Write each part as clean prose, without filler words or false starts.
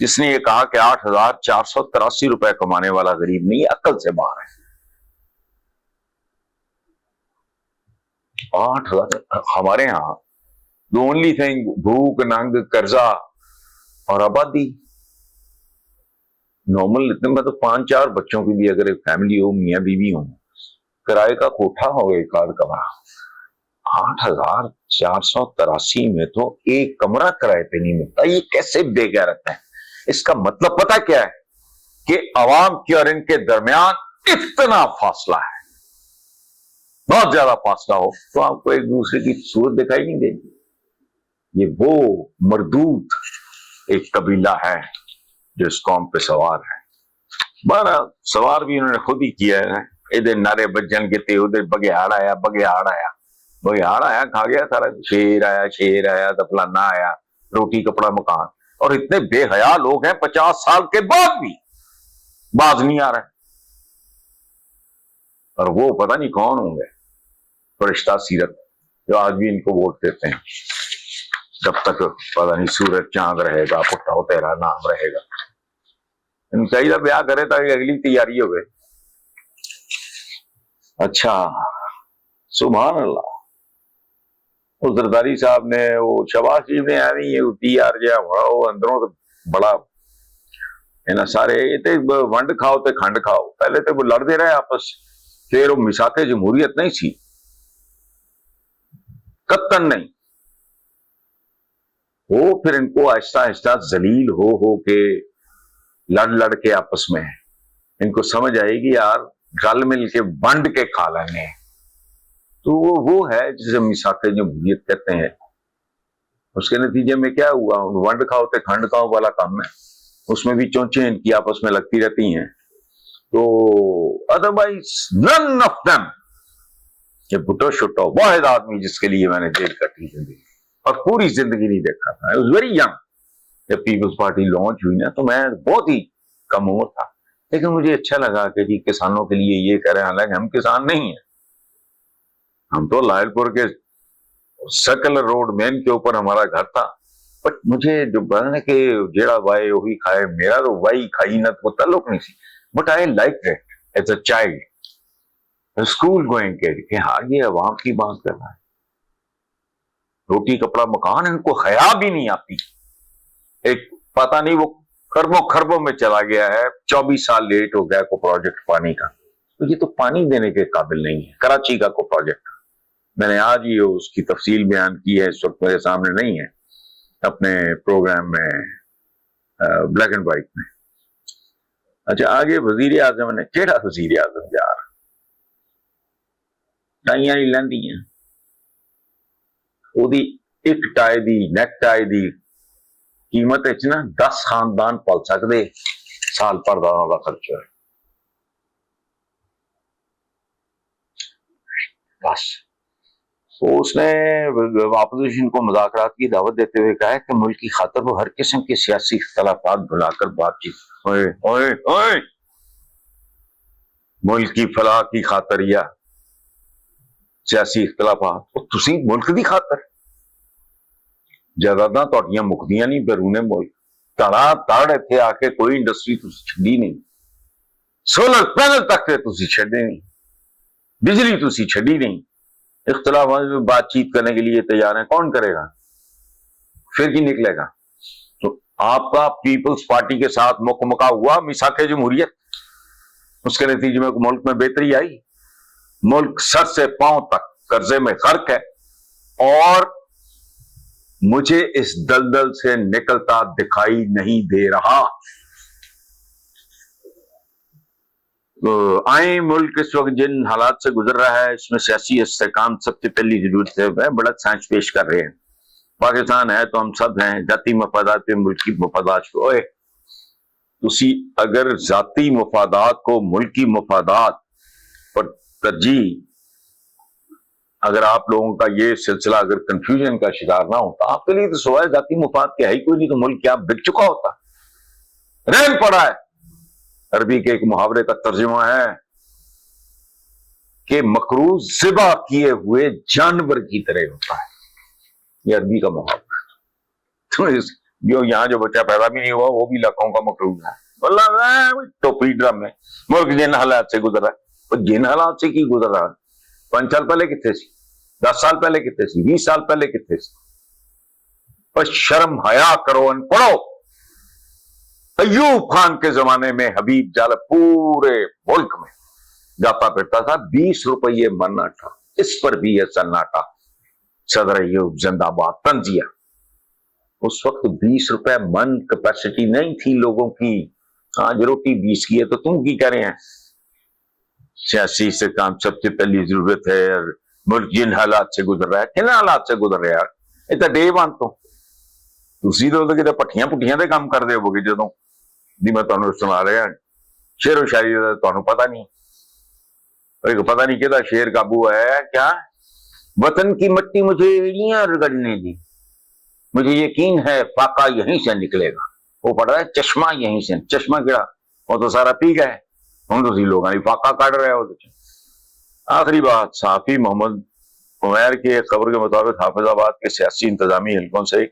جس نے یہ کہا کہ 8,483 روپے کمانے والا غریب نہیں، عقل سے باہر ہے۔ 8,000 ہمارے ہاں the only thing بھوک، ننگ، قرضہ اور آبادی نارمل اتنے میں تو 5-4 بچوں کی بھی اگر ایک فیملی ہو، میاں بیوی ہو، کرائے کا کوٹھا ہو ایک آدھ کمرہ، 8,483 میں تو ایک کمرہ کرائے پہ نہیں ملتا۔ یہ کیسے بے غیرت ہے؟ اس کا مطلب پتہ کیا ہے کہ عوام کی اور ان کے درمیان اتنا فاصلہ ہے، بہت زیادہ فاصلہ ہو تو آپ کو ایک دوسرے کی صورت دکھائی نہیں دے گی۔ یہ وہ مردود ایک قبیلہ ہے جو اس قوم پہ سوار ہے۔ بارہ سوار بھی انہوں نے خود ہی کیا ہے، ادھر نعرے بجن کے تھے، ادھر بگیاڑ آیا، بگیاڑ آیا، بگیاڑ آیا، کھا گیا سارا، شیر آیا تو فلانا آیا، روٹی کپڑا مکان، اور اتنے بے حیا لوگ ہیں 50 سال کے بعد بھی باز نہیں آ رہے، اور وہ پتہ نہیں کون ہوں گے فرشتہ سیرت جو آج بھی ان کو ووٹ دیتے ہیں، جب تک پتہ نہیں سورج چاند رہے گا، پٹھا تیرا نام رہے گا۔ ان چاہیے بیاہ کرے تاکہ اگلی تیاری ہوئے۔ اچھا، سبحان اللہ، وہ زرداری صاحب نے، وہ شہباز شریف نے پی آر جہا وہ اندروں تو بڑا ہے سارے یہ تے ونڈ کھاؤ تے کھنڈ کھاؤ، پہلے تو وہ لڑتے رہے آپس، پھر وہ میثاق جمہوریت نہیں سی، قطن نہیں، وہ پھر ان کو آہستہ آہستہ ذلیل ہو کے لڑ لڑ کے آپس میں ان کو سمجھ آئے گی یار گل مل کے بنڈ کے کھا لیں گے، تو وہ ہے جسے میثاق جمہوریت کہتے ہیں۔ اس کے نتیجے میں کیا ہوا؟ ونڈ کھاؤ تے کھنڈ کھاؤ والا کام ہے، اس میں بھی چونچیں ان کی آپس میں لگتی رہتی ہیں۔ تو ادروائز نن آف دم، یہ بھٹو شٹو واحد آدمی جس کے لیے میں نے جیل کٹی زندگی اور پوری زندگی نہیں دیکھا تھا۔ I was very young جب پیپلز پارٹی لانچ ہوئی نا، تو میں بہت ہی کم عمر تھا، لیکن مجھے اچھا لگا کہ جی کسانوں کے لیے یہ کہہ رہے ہیں، حالانکہ ہم کسان نہیں ہیں، ہم تو لائل پور کے سکل روڈ مین کے اوپر ہمارا گھر تھا، بٹ مجھے جو بنا کہ جیڑا وائے وہی کھائے، میرا تو وائی کھائی نہ تو تعلق نہیں سی، but I like it as a child school going کہ ہاں یہ عوام کی بات کر رہا ہے، روٹی کپڑا مکان، ان کو حیا بھی نہیں آتی۔ ایک پتہ نہیں وہ خربوں خربوں میں چلا گیا ہے، 24 سال لیٹ ہو گیا کو پروجیکٹ پانی کا، تو یہ تو پانی دینے کے قابل نہیں ہے، کراچی کا کو پروجیکٹ، میں نے آج ہی اس کی تفصیل بیان کی ہے، اس وقت میرے سامنے نہیں ہے، اپنے پروگرام میں بلیک اینڈ وائٹ میں۔ اچھا، آگے وزیر اعظم نے، کیڑا وزیر اعظم یار، ٹائیاں نہیں لیندی ہیں، وہ دی ایک ٹائی دی نیک ٹائی دی قیمت نا 10 خاندان پل سکتے سال پر کا خرچہ ہے، بس۔ تو اس نے اپوزیشن کو مذاکرات کی دعوت دیتے ہوئے کہا ہے کہ ملک کی خاطر وہ ہر قسم کے سیاسی اختلافات بھلا کر بات چیت، ملک کی فلاح کی خاطر یا سیاسی اختلافات، تسی ملک کی خاطر جائیداداں تہاڈیاں مکدیاں نہیں بیرون ملک، تڑا تڑ اتنے آ کے کوئی انڈسٹری تسی چھڈی نہیں، سولر پینل تک تسی چھڈے نہیں، بجلی تسی چھڈی نہیں، اختلافات میں بات چیت کرنے کے لیے تیار ہیں، کون کرے گا؟ پھر کی نکلے گا؟ تو آپ کا پیپلز پارٹی کے ساتھ مکمکا ہوا میثاق جمہوریت، اس کے نتیجے میں ملک میں بہتری آئی، ملک سر سے پاؤں تک قرضے میں غرق ہے، اور مجھے اس دلدل سے نکلتا دکھائی نہیں دے رہا۔ آئیں ملک اس وقت جن حالات سے گزر رہا ہے، اس میں سیاسی استحکام سب سے پہلی ضرورت ہے، بڑا سائنس پیش کر رہے ہیں، پاکستان ہے تو ہم سب ہیں، ذاتی مفادات پہ ملکی مفادات کو، تسی اگر ذاتی مفادات کو ملکی مفادات پر ترجیح، اگر آپ لوگوں کا یہ سلسلہ اگر کنفیوژن کا شکار نہ ہوتا، آپ کے لیے تو سوائے ذاتی مفاد کیا ہے کوئی نہیں، تو ملک کیا بک چکا ہوتا، رہن پڑا ہے۔ عربی کے ایک محاورے کا ترجمہ ہے کہ مکروہ ذبح کیے ہوئے جانور کی طرح ہوتا ہے، یہ عربی کا محاورہ، تو جو یہاں جو بچہ پیدا بھی نہیں ہوا وہ بھی لاکھوں کا مقروض ہے. واللہ ٹوپی ڈرم میں ملک جن حالات سے گزر رہا ہے. اور جن حالات سے کی گزر رہا ہے 5 سال پہلے کتنے سی, 10 سال پہلے کتنے سی, 20 سال پہلے کتنے سی. بس شرم حیا کرو ان پڑھو. ایوب خان کے زمانے میں حبیب جالب پورے ملک میں جاتا پھرتا تھا, 20 روپئے من تھا, اس پر بھی یہ سناٹا. صدر ایوب زندہ باد تنزیہ. اس وقت 20 روپے من کیپیسٹی نہیں تھی لوگوں کی. آج روٹی 20 کی ہے تو تم کی کہہ رہے ہیں. سیاسی سے کام سب سے پہلی ضرورت ہے. ملک جن حالات سے گزر رہا ہے, کن حالات سے گزر رہا ہے یہ تو ڈے بان تو دوسری تو کتنے پٹھیاں پٹھیاں دے کام کر دے ہو گے جدوں دی میں تمہیں سنا رہا. شعر و شاعری تمہیں پتہ نہیں, پتہ نہیں کہتا شعر قابو ہے کیا. وطن کی مٹی مجھے ایڑیاں رگڑنے دی, مجھے یقین ہے فاقہ یہیں سے نکلے گا. وہ پڑھ رہا ہے چشمہ یہیں سے. چشمہ کیا, وہ تو سارا پی گئے, ہم تو لوگ فاقہ کاٹ رہے ہو. آخری بات, صحافی محمد عمیر کے خبر کے مطابق حافظ آباد کے سیاسی انتظامی حلقوں سے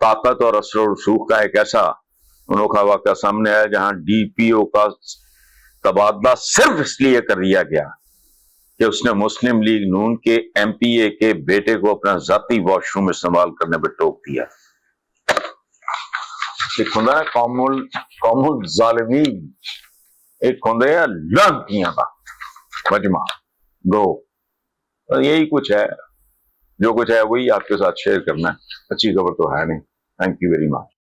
طاقت اور اثر و رسوخ کا ایک ایسا انوکھا واقعہ سامنے آیا جہاں ڈی پی او کا تبادلہ صرف اس لیے کر دیا گیا کہ اس نے مسلم لیگ نون کے ایم پی اے کے بیٹے کو اپنا ذاتی واش روم استعمال کرنے پہ ٹوک دیا. ایک ہوتا ہے قوم الظالمین, ایک ہوتا ہے لعنتیاں کا مجمع گو. یہی کچھ ہے, جو کچھ ہے وہی آپ کے ساتھ شیئر کرنا ہے. اچھی خبر تو ہے نہیں. Thank you very much.